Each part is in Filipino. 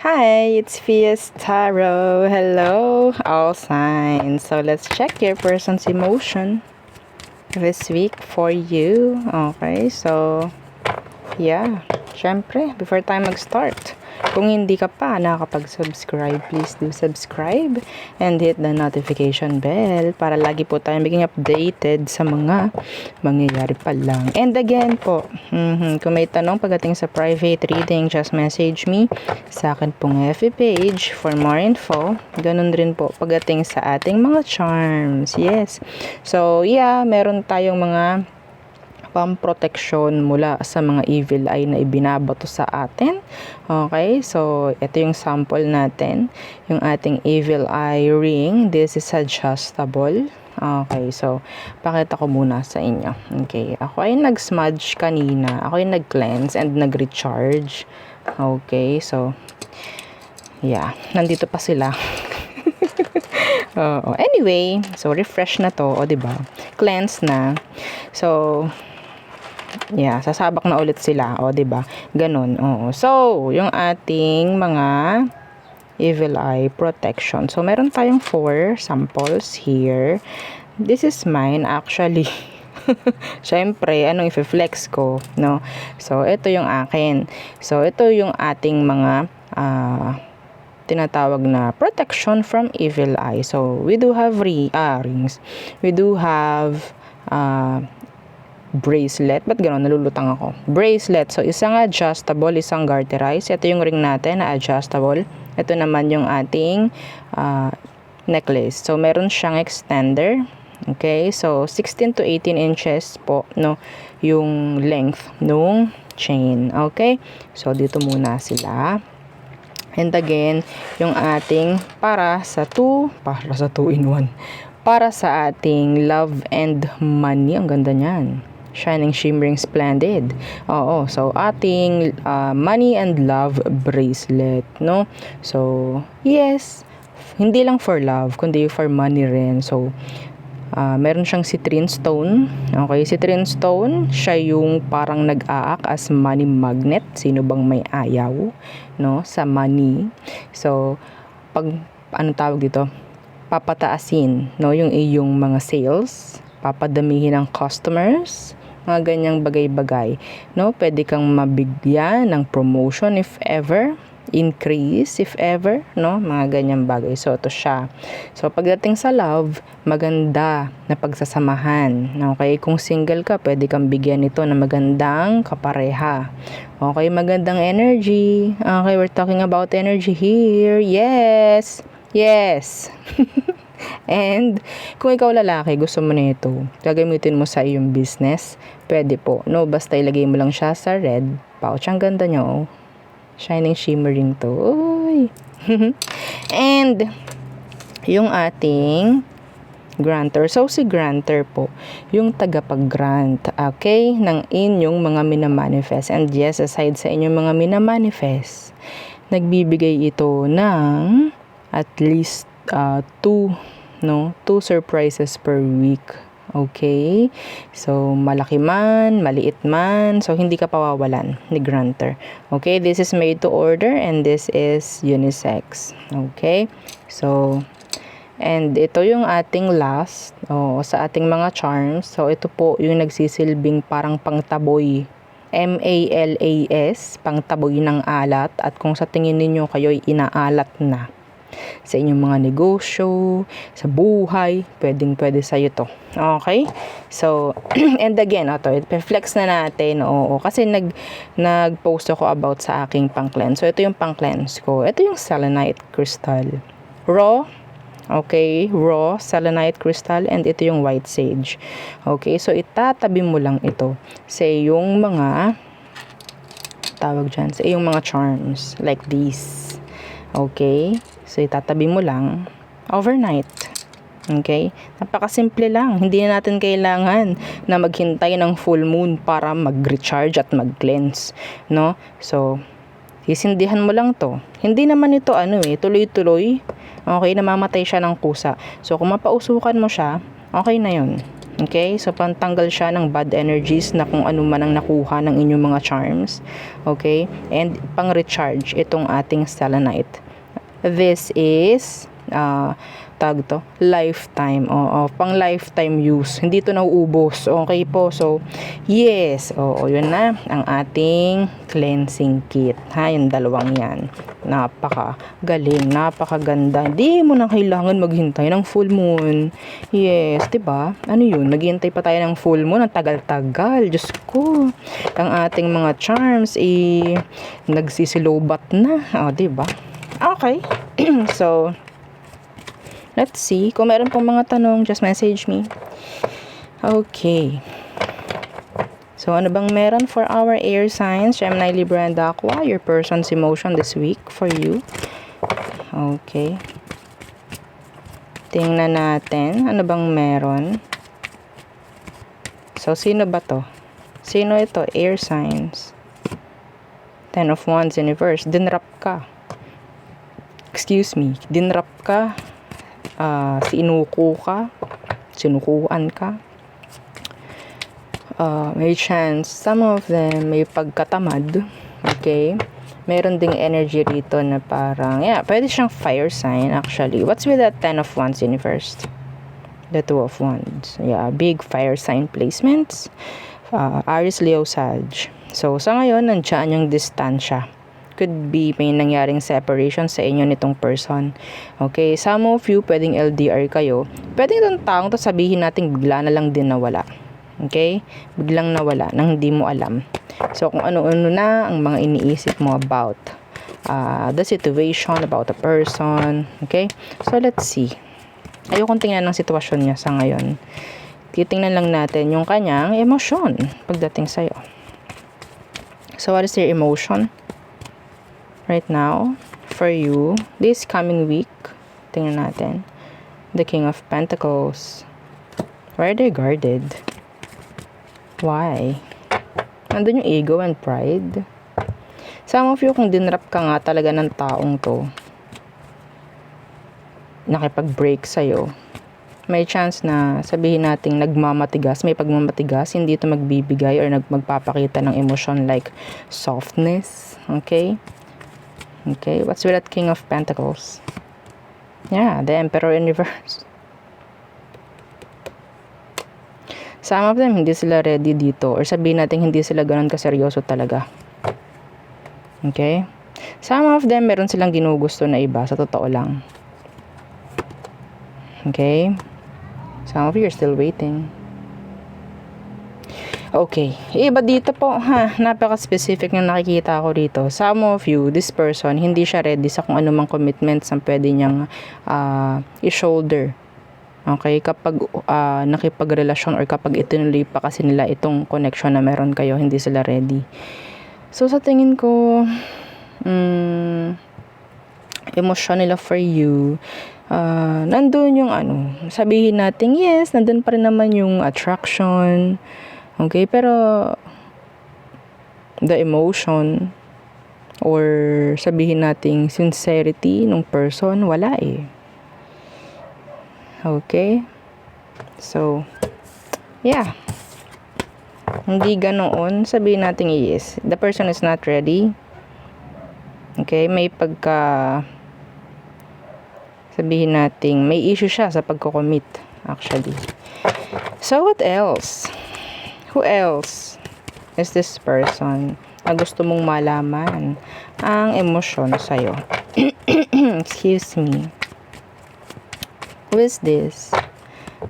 Hi, it's Fias Tarot. Hello, all signs. So let's check your person's emotion this week for you. Okay, so yeah, syempre, before tayo mag-start, kung hindi ka pa nakakapag-subscribe, please do subscribe and hit the notification bell para lagi po tayong maging updated sa mga mangyayari pa lang. And again po, kung may tanong pagdating sa private reading, just message me sa akin pong FB page for more info. Ganun rin po pagdating sa ating mga charms. Yes. So, yeah, meron tayong mga pamproteksyon mula sa mga evil eye na ibinabato sa atin. Okay, so ito yung sample natin, yung ating evil eye ring. This is adjustable. Okay, so pakita ko muna sa inyo. Okay, ako ay nag-smudge kanina, ako ay nag-cleanse and nag-recharge. Okay, so yeah, nandito pa sila. Anyway, so refresh na to, o diba? Cleanse na. So yeah, sasabak na ulit sila, o 'di ba? Ganun. Oo. So, yung ating mga evil eye protection. So, meron tayong 4 samples here. This is mine actually. Syempre, anong i-flex ko, no? So, ito yung akin. So, ito yung ating mga tinatawag na protection from evil eye. So, we do have rings. We do have bracelet. Ba't gano'n? Nalulutang ako. Bracelet. So, isang adjustable, isang garterized. Ito yung ring natin na adjustable. Ito naman yung ating necklace. So, meron siyang extender. Okay? So, 16 to 18 inches po, no? Yung length nung chain. Okay? So, dito muna sila. And again, yung ating para sa 2 in 1. Para sa ating love and money. Ang ganda niyan. Shining, shimmering, splendid. Oo, so ating money and love bracelet, no? So, yes, hindi lang for love, kundi for money rin. So, meron siyang citrine stone. Okay, citrine stone, siya yung parang nag-aak as money magnet. Sino bang may ayaw, no? Sa money. So, pag, ano tawag dito? Papataasin, no? Yung iyong mga sales. Papadamihin ng customers. Mga ganyang bagay-bagay, no? Pwede kang mabigyan ng promotion if ever, increase if ever, no? Mga ganyang bagay. So, ito siya. So, pagdating sa love, maganda na pagsasamahan. Okay? Kung single ka, pwede kang bigyan ito ng magandang kapareha. Okay? Magandang energy. Okay? We're talking about energy here. Yes! Yes! And kung ikaw lalaki, gusto mo na ito, gagamitin mo sa iyong business, pwede po, no? Basta ilagay mo lang siya sa red pouch. Ang ganda niya, oh. Shining, shimmering to. Uy. And yung ating grantor. So, si grantor po, yung tagapag-grant, okay, ng inyong mga minamanifest. And yes, aside sa inyong mga minamanifest, nagbibigay ito ng at least 2 surprises per week. Okay? So, malaki man, maliit man, so hindi ka pawawalan ni grantor. Okay? This is made to order and this is unisex. Okay? So, and ito yung ating last sa ating mga charms. So, ito po yung nagsisilbing parang pangtaboy. MALAS, pangtaboy ng alat. At kung sa tingin ninyo kayo'y inaalat na sa inyong mga negosyo, sa buhay, pwede sa'yo to. Okay? So, and again, i-flex na natin, kasi nag-post ako about sa aking pang-cleanse. So, ito yung pang-cleanse ko. Ito yung selenite crystal. Raw, okay, raw selenite crystal, and ito yung white sage. Okay, so itatabi mo lang ito sa iyong mga sa iyong mga charms, like this. Okay? So, itatabi mo lang overnight. Okay? Napakasimple lang. Hindi na natin kailangan na maghintay ng full moon para mag-recharge at mag-cleanse. No? So, sisindihan mo lang to. Hindi naman ito, tuloy-tuloy. Okay? Namamatay siya ng kusa. So, kung mapausukan mo siya, okay na yun. Okay? So, pantanggal siya ng bad energies na kung ano man ang nakuha ng inyong mga charms. Okay? And pang-recharge itong ating selenite. This is tag to lifetime, pang lifetime use, hindi to nauubos. Okay po, so yes, yun na ang ating cleansing kit, ha, yung dalawang yan, napaka galing, napakaganda, hindi mo na kailangan maghintay ng full moon. Yes, diba, ano yun, naghihintay pa tayo ng full moon, ang tagal-tagal, Diyos ko, ang ating mga charms nagsisilobat na, diba. Okay. So let's see. Kung meron pong mga tanong, just message me. Okay. So, ano bang meron for our air signs? Gemini, Libra, and Aqua. Your person's emotion this week for you. Okay. Tingnan natin. Ano bang meron? So, sino ba to? Sino ito? Air signs. 10 of Wands, Universe. Dinrap ka. Excuse me. Dinrap ka. Sinuko ka, sinukuan ka, may chance, some of them may pagkatamad, okay, meron ding energy rito na parang, pwede siyang fire sign actually. What's with that 10 of Wands, Universe? The 2 of Wands, big fire sign placements, Aries, Leo, Sag. So, sa ngayon, nandiyan yung distansya. Could be may nangyaring separation sa inyo nitong person. Okay, some of you pwedeng LDR kayo. Pwedeng itong taong to sabihin natin bigla na lang din nawala. Okay? Biglang nawala nang hindi mo alam. So kung ano-ano na ang mga iniisip mo about the situation, about the person. Okay? So let's see. Ayokong tingnan ng sitwasyon niya sa ngayon. Titingnan lang natin yung kanyang emosyon pagdating sa'yo. So what is your emotion right now for you this coming week? Tingnan natin. The King of Pentacles. Why are they guarded? Why? Nandun yung ego and pride. Some of you, kung dinrap ka nga talaga ng taong to, nakipag-break sa'yo, may chance na sabihin nating nagmamatigas, may pagmamatigas, hindi ito magbibigay or magpapakita ng emosyon like softness. Okay? Okay, what's with that King of Pentacles? The Emperor in reverse. Some of them, hindi sila ready dito. Or sabihin natin, hindi sila ganun kaseryoso talaga. Okay? Some of them, meron silang ginugusto na iba. Sa totoo lang. Okay? Some of you are still waiting. Okay. Iba dito po, napaka-specific na nakikita ko dito. Some of you, this person, hindi siya ready sa kung anumang commitments ang pwede niyang i-shoulder. Okay? Kapag nakipagrelasyon or kapag itinuloy pa kasi nila itong connection na meron kayo, hindi sila ready. So, sa tingin ko, emosyon nila for you, nandun yung sabihin natin, yes, nandun pa rin naman yung attraction. Okay, pero the emotion or sabihin nating sincerity ng person, wala eh. Okay? So, hindi ganoon. Sabihin natin yes. The person is not ready. Okay? May sabihin natin may issue siya sa pagko-commit actually. So, what else? Who else is this person na gusto mong malaman ang emosyon sa'yo? Excuse me. Who is this?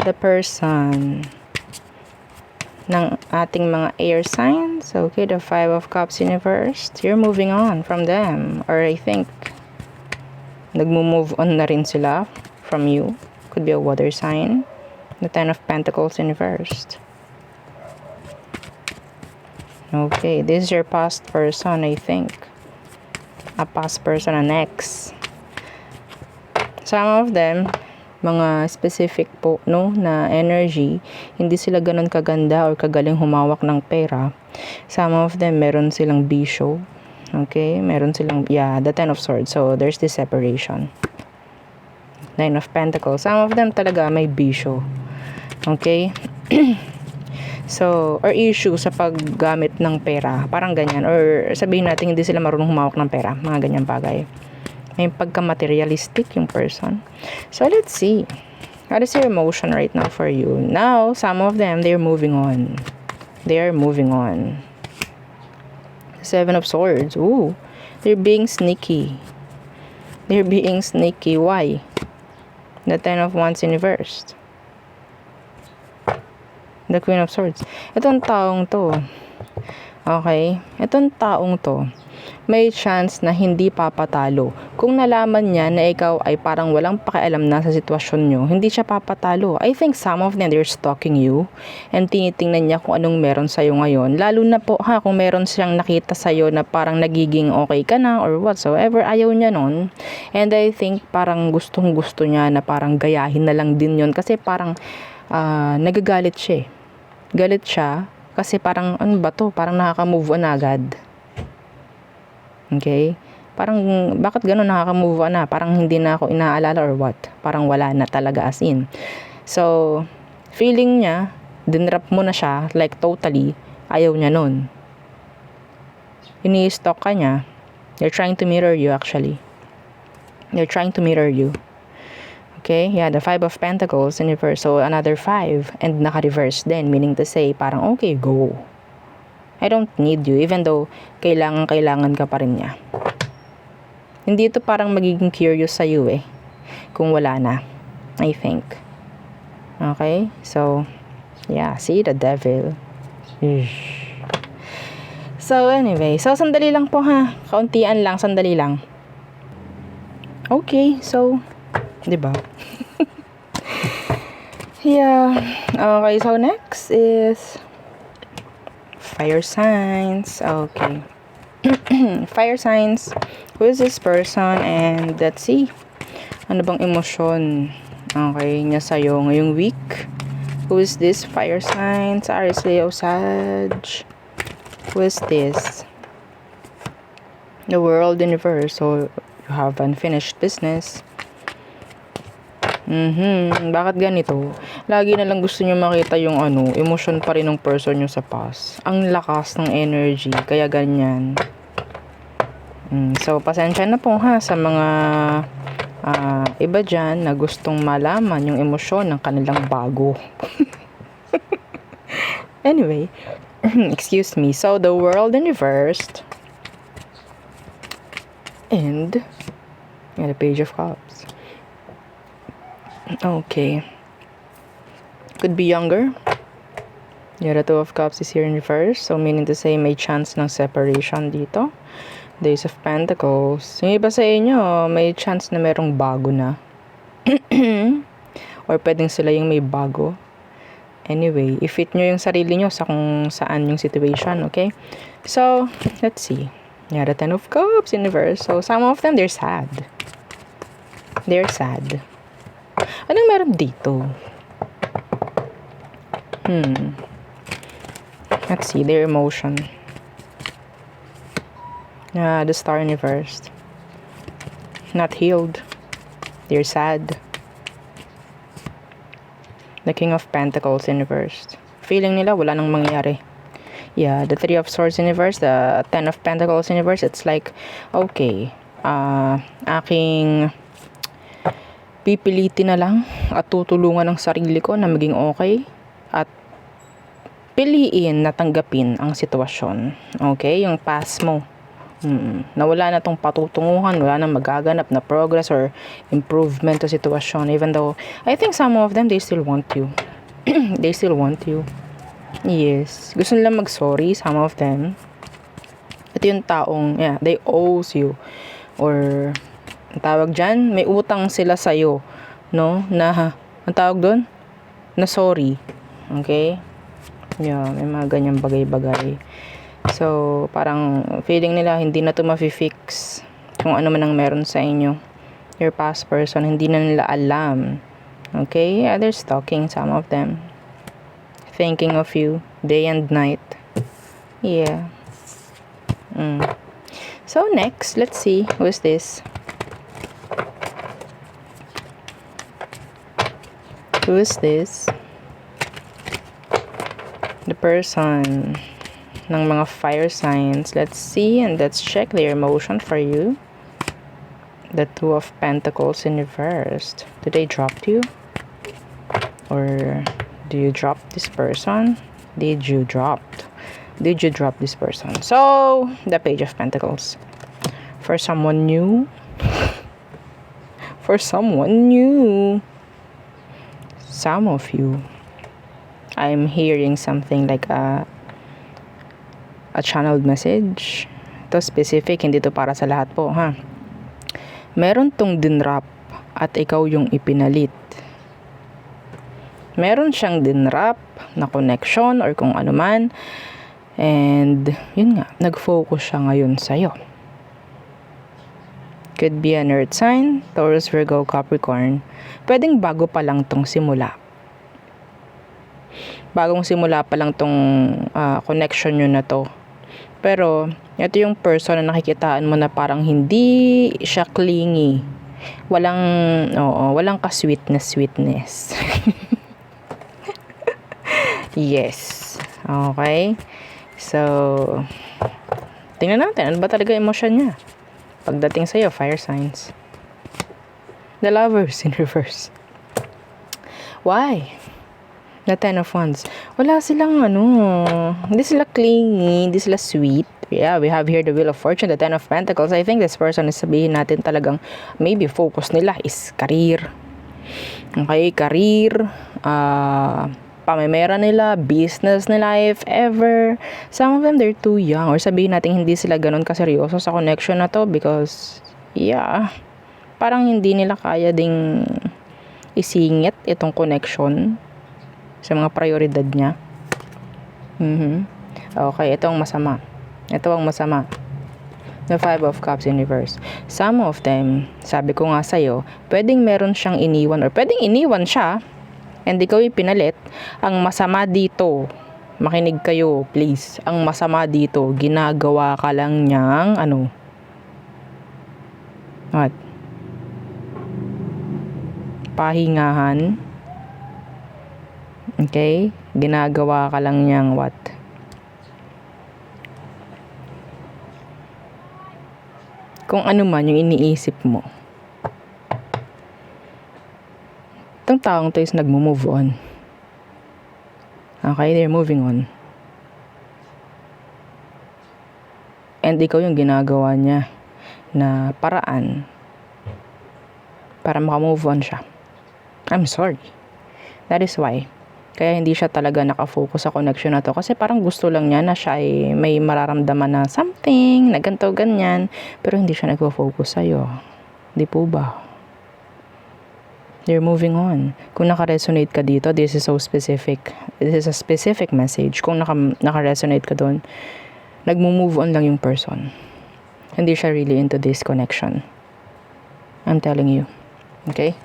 The person ng ating mga air signs. Okay, the 5 of Cups, Universe. You're moving on from them. Or I think, nagmo-move on na rin sila from you. Could be a water sign. The 10 of Pentacles, Universe. Okay, this is your past person, I think. A past person, an ex. Some of them, mga specific po, na energy, hindi sila ganun kaganda or kagaling humawak ng pera. Some of them, meron silang bisyo. Okay, meron silang, the 10 of Swords. So, there's this separation. 9 of Pentacles. Some of them talaga may bisyo. Okay? So, or issue sa paggamit ng pera. Parang ganyan. Or sabihin natin hindi sila marunong humawak ng pera. Mga ganyan bagay. May pagka-materialistic yung person. So, let's see. What is your emotion right now for you? Now, some of them, they're moving on. They are moving on. Seven of Swords. Ooh. They're being sneaky. They're being sneaky. Why? The Ten of Wands inversed. The Queen of Swords. Itong taong to. Okay? Itong taong to, may chance na hindi papatalo. Kung nalaman niya na ikaw ay parang walang pakialam na sa sitwasyon nyo, hindi siya papatalo. I think some of them, they're stalking you and tinitingnan niya kung anong meron sa'yo ngayon. Lalo na po kung meron siyang nakita sa'yo na parang nagiging okay ka na or whatsoever, ayaw niya nun. And I think parang gustong gusto niya na parang gayahin na lang din yon kasi parang nagagalit siya eh. Galit siya kasi parang ano ba to? Parang nakaka-move on agad. Okay? Parang bakit gano'n nakaka-move on na? Parang hindi na ako inaalala or what? Parang wala na talaga as in. So, feeling niya, dinrap mo na siya like totally, ayaw niya nun. Ini-stalk ka niya. They're trying to mirror you actually. They're trying to mirror you. Okay, yeah, the Five of Pentacles in reverse. So, another 5 and naka-reverse din. Meaning to say, parang okay, go. I don't need you. Even though, kailangan ka pa rin niya. Hindi ito parang magiging curious sa'yo eh. Kung wala na. I think. Okay, so, yeah, see the devil. So, anyway. So, sandali lang po ha. Kauntian lang, sandali lang. Okay, so, diba? Yeah. Okay, so next is fire signs. Okay. Fire signs. Who is this person? And let's see. Ano bang emosyon? Okay, niya sa'yo ngayong week. Who is this fire signs? Aries, Leo, Sag. Who is this? The world universe. So, you have unfinished business. Bakit ganito? Lagi na lang gusto nyo makita yung emosyon pa rin ng person nyo sa past. Ang lakas ng energy, kaya ganyan. So, pasensya na po ha sa mga iba dyan na gustong malaman yung emosyon ng kanilang bago. Anyway, excuse me. So, the world in reversed. And, the Page of Cups. Okay. Could be younger. Yeah, the Two of Cups is here in reverse. So, meaning to say, may chance ng separation dito. The Ace of Pentacles. Yung iba sa inyo, may chance na merong bago na. Or pwedeng sila yung may bago. Anyway, i-fit nyo yung sarili nyo sa kung saan yung situation, okay? So, let's see. Yeah, the Ten of Cups in reverse. So, some of them, they're sad. They're sad. Anong meron dito? Let's see, their emotion. The Star in reverse. Not healed. They're sad. The King of Pentacles in reverse. Feeling nila wala nang mangyari. Yeah, the Three of Swords in reverse. The Ten of Pentacles in reverse. It's like, okay, aking pipilitin na lang at tutulungan ng sarili ko na maging okay at piliin na tanggapin ang sitwasyon. Okay? Yung past mo. Na wala na tong patutunguhan, wala na magaganap na progress or improvement sa sitwasyon. Even though, I think some of them, they still want you. They still want you. Yes. Gusto nila mag-sorry, some of them. Ito yung taong, yeah, they owes you. Or, ang tawag dyan, may utang sila sa'yo, no? Na, ang tawag doon? Na sorry. Okay? Yeah, may mga ganyang bagay-bagay. So, parang feeling nila hindi na to mafi-fix kung ano man ang meron sa inyo. Your past person, hindi na nila alam. Okay? Yeah, they're stalking some of them. Thinking of you day and night. Yeah. So, next, let's see. Who is this? Who is this? the person ng mga fire signs. Let's see and let's check their emotion for you. The Two of Pentacles in reverse. Did they drop you? Or do you drop this person? Did you drop this person? So, the Page of Pentacles. For someone new. For someone new. Some of you. I'm hearing something like a channeled message. Ito specific, hindi to para sa lahat po, ha? Meron tong dinrap at ikaw yung ipinalit. Meron siyang dinrap na connection or kung ano man. And, yun nga, nag-focus siya ngayon sa'yo. Could be an earth sign, Taurus, Virgo, Capricorn. Pwedeng bago pa lang tong simula. Bagong simula pa lang tong connection nyo na to. Pero, ito yung person na nakikitaan mo na parang hindi siya clingy. Walang ka-sweetness. Yes. Okay. So, tingnan natin. Ano ba talaga emotion niya? Pagdating sa'yo, fire signs. The Lovers in reverse. Why? The Ten of Wands. Wala silang hindi sila clingy, hindi sila sweet. Yeah, we have here the Wheel of Fortune, the Ten of Pentacles. I think this person is sabihin natin talagang maybe focus nila is career. Okay, career, pamemera nila, business nila, if ever. Some of them, they're too young. Or sabihin natin hindi sila ganun kaseryoso sa connection na to because, yeah, parang hindi nila kaya ding isingit itong connection sa mga prioridad niya. Okay, ito ang masama. The Five of Cups in reverse. Some of them, sabi ko nga sa'yo, pwedeng meron siyang iniwan or pwedeng iniwan siya and ikaw yung pinalit. Ang masama dito, makinig kayo please, ang masama dito, ginagawa ka lang niyang what? Pahingahan. Okay? Ginagawa ka lang niyang what? Kung ano man yung iniisip mo. Itong taong to is nagmo-move on. Okay? They're moving on. And ikaw yung ginagawa niya na paraan para makamove on siya. I'm sorry. That is why. Kaya hindi siya talaga nakafocus sa connection na to. Kasi parang gusto lang niya na siya ay may mararamdaman na something, na ganito, ganyan. Pero hindi siya nagfo-focus sa'yo. Di po ba? They're moving on. Kung naka-resonate ka dito, this is so specific. This is a specific message. Kung naka-resonate ka doon, nagmo-move on lang yung person. Hindi siya really into this connection. I'm telling you. Okay?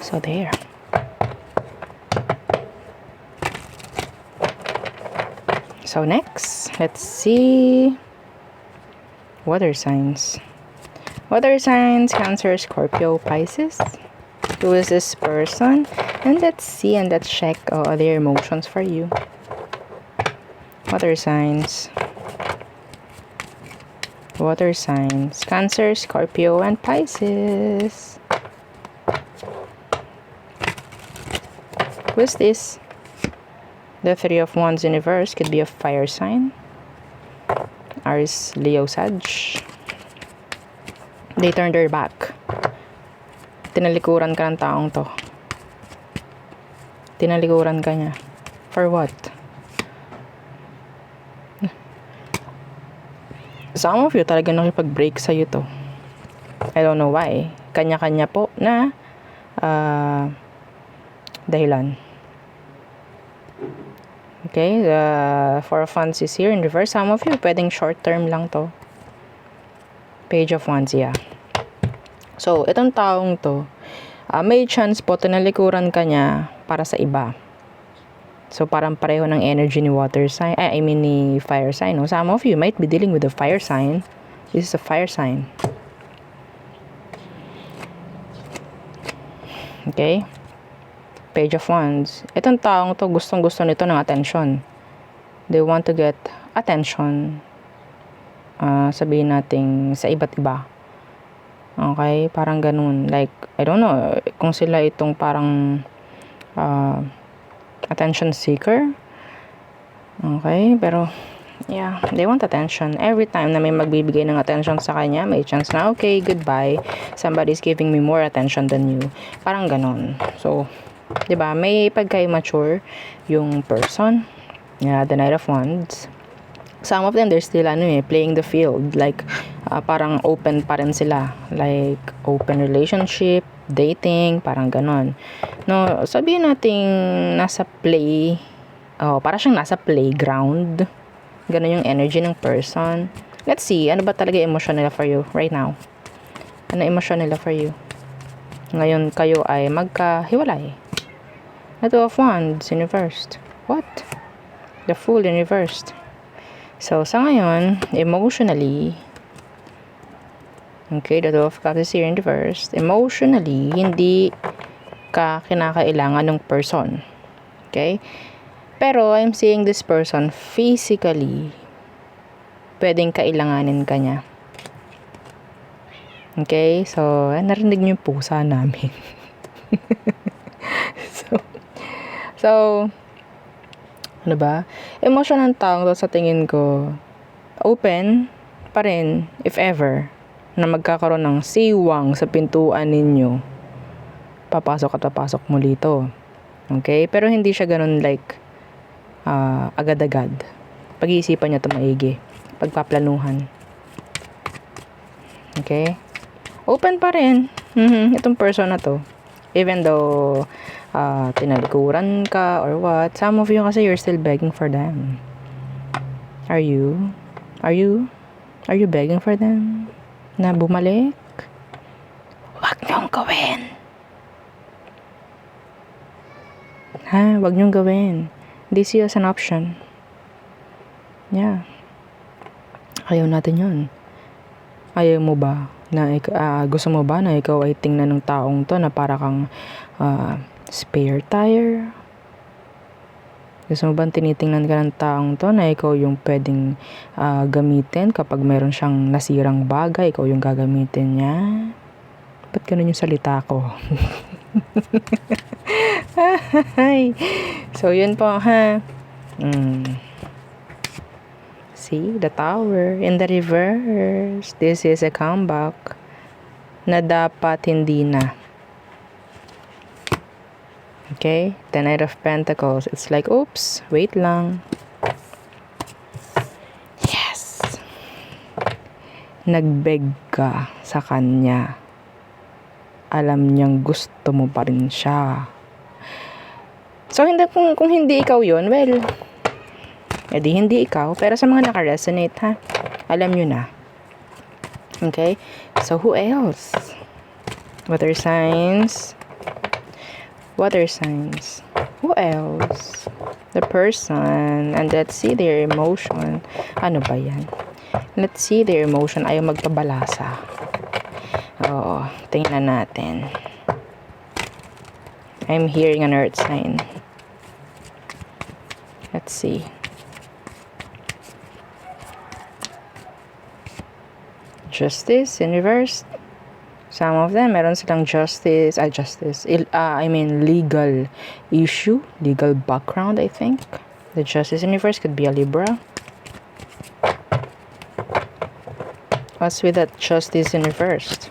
So there. So next, let's see water signs. Water signs, Cancer, Scorpio, Pisces. Who is this person? And let's see and let's check their emotions for you. Water signs. Water signs, Cancer, Scorpio, and Pisces. Who is this? The Three of Wands in reverse could be a fire sign. Aries, Leo, Sag. They turned their back. Tinalikuran ka ng taong to. Tinalikuran ka niya. For what? Some of you talaga nakipag-break sa'yo to. I don't know why. Kanya-kanya po na dahilan. Okay, the Four of Wands is here in reverse. Some of you, pwedeng short term lang to. Page of Wands, yeah. So, itong taong to, may chance po, tinalikuran ka niya para sa iba. So, parang pareho ng energy ni water sign, ni fire sign. No? Some of you might be dealing with a fire sign. This is a fire sign. Okay? Page of Wands. Itong taong to, gustong-gusto nito ng attention. They want to get attention. Sabihin natin sa iba't iba. Okay? Parang ganun. Like, I don't know, kung sila itong parang attention seeker. Okay? Pero, yeah, they want attention. Every time na may magbibigay ng attention sa kanya, may chance na, okay, goodbye. Somebody's giving me more attention than you. Parang ganun. So, 'di ba? May pagka-immature yung person. Yeah, the Knight of Wands. Some of them, they're still playing the field. Like, parang open pa rin sila. Like, open relationship, dating, parang ganon. No, sabihin natin nasa play. Para siyang nasa playground. Ganon yung energy ng person. Let's see, ano ba talaga emotion nila for you right now? Ano emotion nila for you? Ngayon kayo ay magkahiwalay. The Two of Wands in reversed. What? The Fool in reversed. So, sa ngayon, emotionally, okay, the Two of Cups is here in reversed. Emotionally, hindi ka kinakailangan ng person. Okay? Pero, I'm seeing this person physically, pwedeng kailanganin ka niya. Okay? So, narinig niyo yung pusa namin. So, ano ba? Emotion ng tao sa tingin ko, open pa rin, if ever, na magkakaroon ng siwang sa pintuan ninyo. Papasok at papasok muli ito. Okay? Pero hindi siya ganun like, agad-agad. Pag-iisipan niya ito maigi. Pagpaplanuhan. Okay? Open pa rin. Itong person na to. Even though, tinalikuran ka or what, some of you kasi you're still begging for them. Are you begging for them na bumalik? Wag niyong gawin. Wag niyong gawin. Hindi siya as an option. Yeah. Ayaw natin yun. Ayaw mo ba na gusto mo ba na ikaw ay tingnan ng taong to na para kang spare tire? Gusto mo ba tinitingnan ka ng taong to na ikaw yung pwedeng gamitin kapag meron siyang nasirang bagay, ikaw yung gagamitin niya? Ba't ganun yung salita ko? So, yun po, ha? See, the Tower in the reverse. This is a comeback na dapat hindi na. Okay? The Knight of Pentacles. It's like, oops, wait lang. Yes! Nagbeg ka sa kanya. Alam niyang gusto mo pa rin siya. So, kung hindi ikaw yun, well, edi hindi ikaw. Pero sa mga naka-resonate, ha? Alam nyo na. Okay? So, who else? Water signs. Water signs. Who else? The person. And let's see their emotion. Ano ba yan? Let's see their emotion. Ayaw magpabalasa. Oo. Tingnan natin. I'm hearing an earth sign. Let's see. Justice in reverse. Some of them, meron silang legal issue, legal background, I think. The Justice in reverse could be a Libra. What's with that Justice in reverse?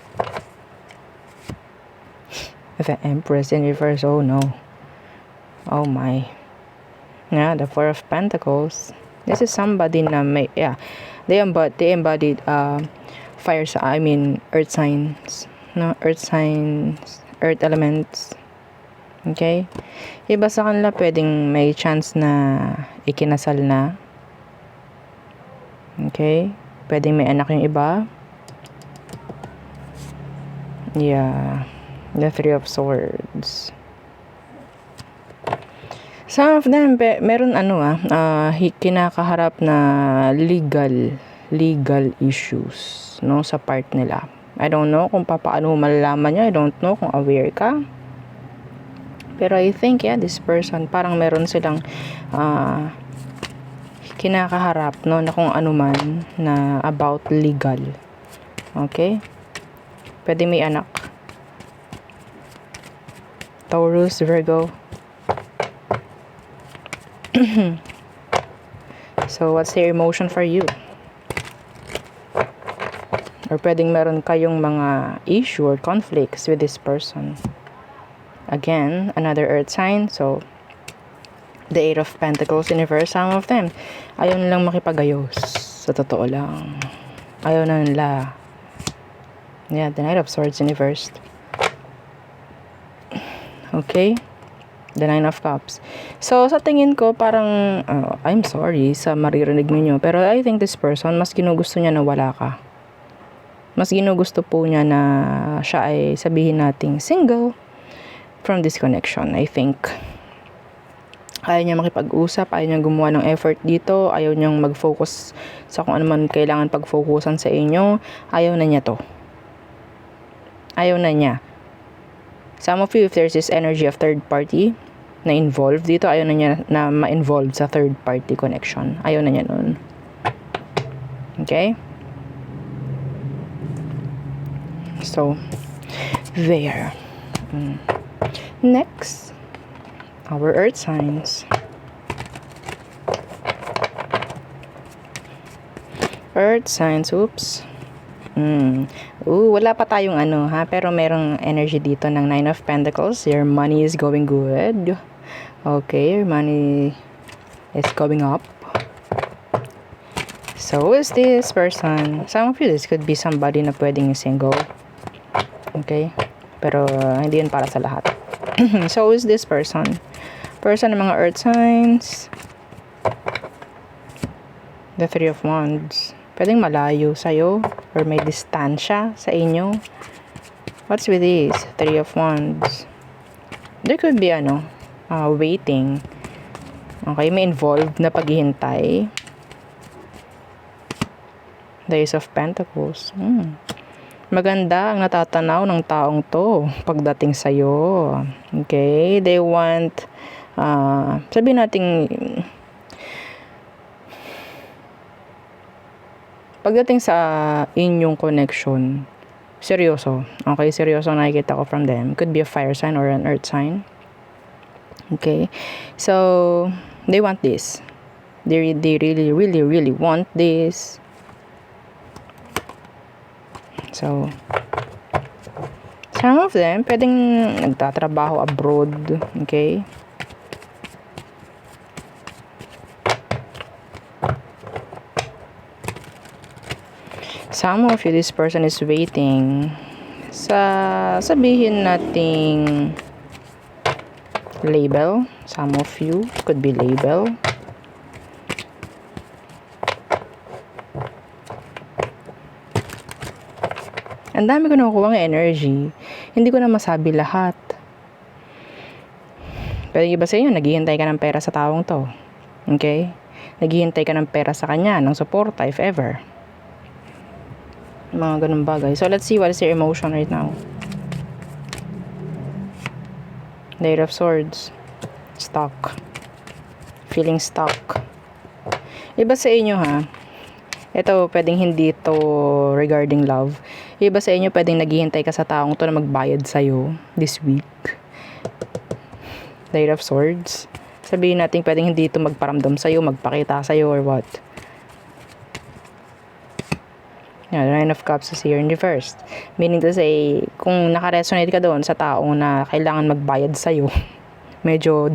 The Empress in reverse, oh no. Oh my. Yeah, the Four of Pentacles. This is somebody na may, they embodied earth signs, no, earth signs, earth elements. Okay? Iba sa kanila pwedeng may chance na ikinasal na. Okay? Pwedeng may anak yung iba. Yeah. The Three of Swords. Some of them, meron kinakaharap na legal issues, no, sa part nila. I don't know kung paano malalaman nyo. I don't know kung aware ka. Pero I think, yeah, this person, parang meron silang kinakaharap, no, na kung ano man na about legal. Okay? Pwede may anak. Taurus, Virgo. So, what's their emotion for you? Or pwedeng meron kayong mga issue or conflicts with this person. Again, another earth sign. So, the Eight of Pentacles in reverse, some of them. Ayaw nilang makipagayos. Sa totoo lang. Ayaw na nila. Yeah, the Knight of Swords in reverse. Okay? The Nine of Cups. So, sa tingin ko, parang, I'm sorry sa maririnig ninyo, pero I think this person, mas ginugusto niya na wala ka. Mas ginugusto po niya na siya ay sabihin nating single from this connection, I think. Ayaw niya makipag-usap, ayaw niya gumawa ng effort dito, ayaw niyang mag-focus sa kung ano man kailangan pag-focusan sa inyo, ayaw na niya to. Ayaw na niya. Some of you, if there's this energy of third party na involved dito, ayaw na niya na ma-involve sa third party connection. Ayaw na niya nun. Okay? So, there. Next, our earth signs. Earth signs, oops. Wala pa tayong ano ha, pero merong energy dito ng Nine of Pentacles. Your money is going good. Okay, your money is going up. So, who is this person? Some of you, this could be somebody na pwedeng single. Okay? Pero, hindi yun para sa lahat. So, who is this person? Person ng mga earth signs. The Three of Wands. Pwedeng malayo sa'yo or may distansya sa inyo. What's with this? Three of Wands. There could be waiting. Okay, may involved na paghihintay. The Ace of Pentacles. Maganda ang natatanaw ng taong to pagdating sa'yo. Okay, they want sabihin natin pagdating sa inyong connection, seryoso. Okay, seryoso ang nakikita ko from them. Could be a fire sign or an earth sign. Okay, so they want this. They really, really, really want this. So, some of them, pwedeng nagtatrabaho abroad. Okay. Some of you, this person is waiting sa sabihin nating label. Some of you could be label. Ang dami ko nakukuha ng energy. Hindi ko na masabi lahat. Pero iba sa inyo, naghihintay ka ng pera sa taong to. Okay? Naghihintay ka ng pera sa kanya, ng suporta if ever. Mga ganun bagay. So, let's see what is your emotion right now. Knight of Swords. Stuck. Feeling stuck. Iba sa inyo ha. Ito, pwedeng hindi to regarding love. Iba sa inyo, pwedeng naghihintay ka sa taong to na magbayad sa'yo this week. Knight of Swords. Sabihin natin, pwedeng hindi to magparamdam sa'yo, magpakita sa'yo, or what. Yeah, the Nine of Cups is here in reverse. Meaning to say, kung nakaresonate ka doon sa taong na kailangan magbayad sa'yo, medyo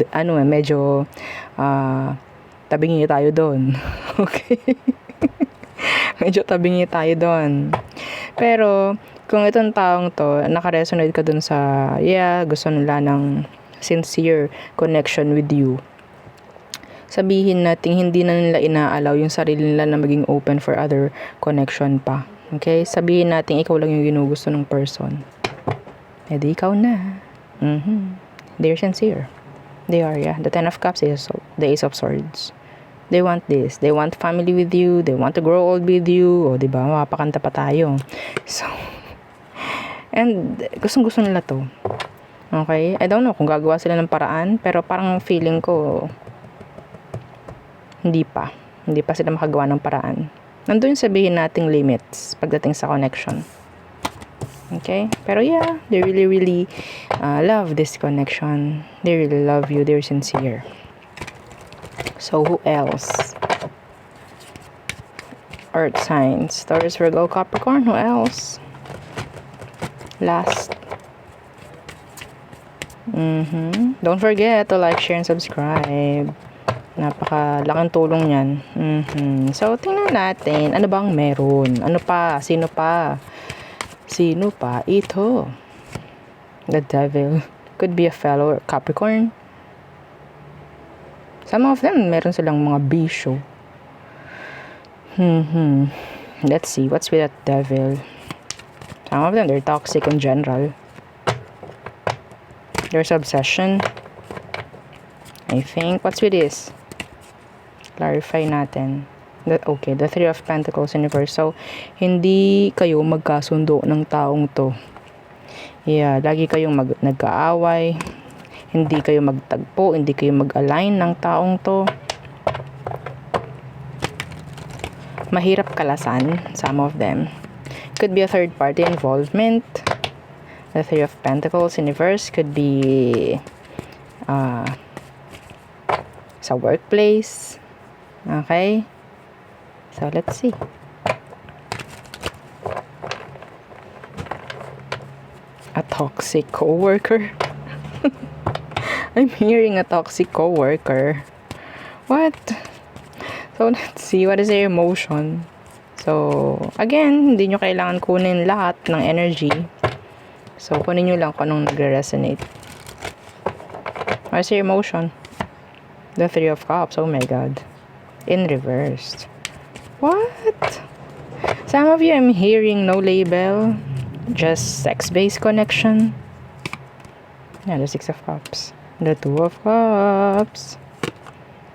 tabingi tayo doon. Okay? Medyo tabingi tayo doon. Pero, kung itong taong to, nakaresonate ka doon sa, gusto nila ng sincere connection with you. Sabihin natin, hindi na nila inaalaw yung sarili nila na maging open for other connection pa. Okay? Sabihin natin, ikaw lang yung ginugusto ng person. E di ikaw na. They're sincere. They are, yeah. The Ten of Cups is the Ace of Swords. They want this. They want family with you. They want to grow old with you. O, diba? Mapapakanta pa tayo. So, and gustong-gusto nila to. Okay? I don't know kung gagawa sila ng paraan, pero parang feeling ko, hindi pa. Hindi pa sila makagawa ng paraan. Nandun yung sabihin nating limits pagdating sa connection. Okay? Pero yeah, they really, really love this connection. They really love you. They're sincere. So, who else? Earth signs. Taurus, Virgo, Capricorn. Who else? Last. Don't forget to like, share, and subscribe. Napakalaking tulong yan. So, tingnan natin. Ano bang meron? Ano pa? Sino pa? Sino pa? Ito. The Devil. Could be a fellow Capricorn. Some of them, meron silang mga bisyo. Let's see. What's with that Devil? Some of them, they're toxic in general. There's obsession. I think. What's with this? Clarify natin. Okay, the Three of Pentacles in reverse. So, hindi kayo magkasundo ng taong to. Yeah, lagi kayong nagkaaway. Hindi kayo magtagpo. Hindi kayo mag-align ng taong to. Mahirap kalasan, some of them. Could be a third party involvement. The Three of Pentacles in reverse could be sa workplace. Okay? So, let's see. A toxic coworker. I'm hearing a toxic coworker. What? So, let's see. What is their emotion? So, again, hindi nyo kailangan kunin lahat ng energy. So, kunin nyo lang kung anong nagre-resonate. What is your emotion? The Three of Cups. Oh my God. In reverse. What? Some of you, I'm hearing no label. Just sex-based connection. Yeah, the Six of Cups. The Two of Cups.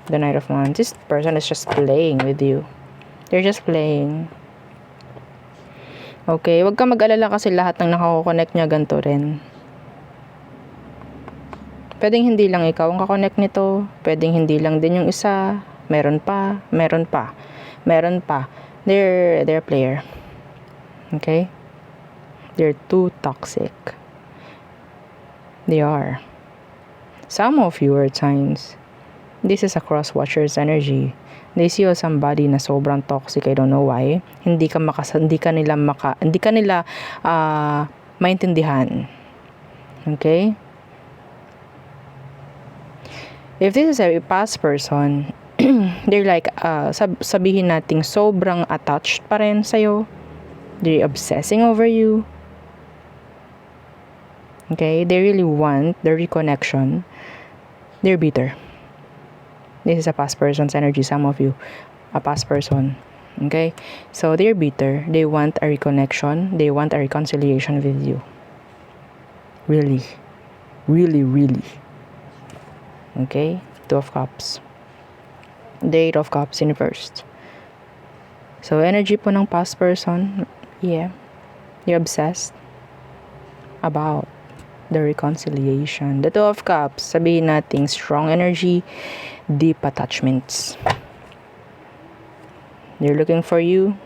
The Knight of Wands. This person is just playing with you. They're just playing. Okay, wag ka mag-alala kasi lahat ng nakako-connect niya ganito rin. Pwedeng hindi lang ikaw ang kakonect nito. Pwedeng hindi lang din yung isa. Meron pa. Meron pa. Meron pa. They're a player. Okay? They're too toxic. They are. Some of you are signs. This is a cross-watcher's energy. They see you as somebody na sobrang toxic. I don't know why. Hindi ka nila maintindihan. Okay? If this is a past person, they're like, sabihin nating sobrang attached pa rin sa'yo. They're obsessing over you. Okay? They really want the reconnection. They're bitter. This is a past person's energy. Some of you, a past person. Okay? So, they're bitter. They want a reconnection. They want a reconciliation with you. Really. Really, really. Okay? Two of Cups. The Eight of Cups in reversed. So, energy po ng past person, yeah, you're obsessed about the reconciliation. The Two of Cups, sabihin nating strong energy, deep attachments. They're looking for you.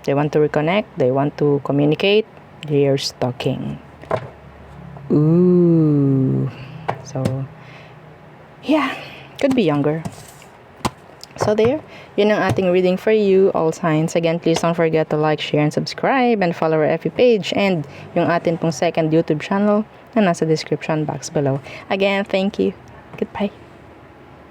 They want to reconnect. They want to communicate. They're stalking. Ooh. So, yeah, could be younger. So there, yun ang ating reading for you, all signs. Again, please don't forget to like, share, and subscribe, and follow our FB page, and yung atin pong second YouTube channel na nasa description box below. Again, thank you. Goodbye.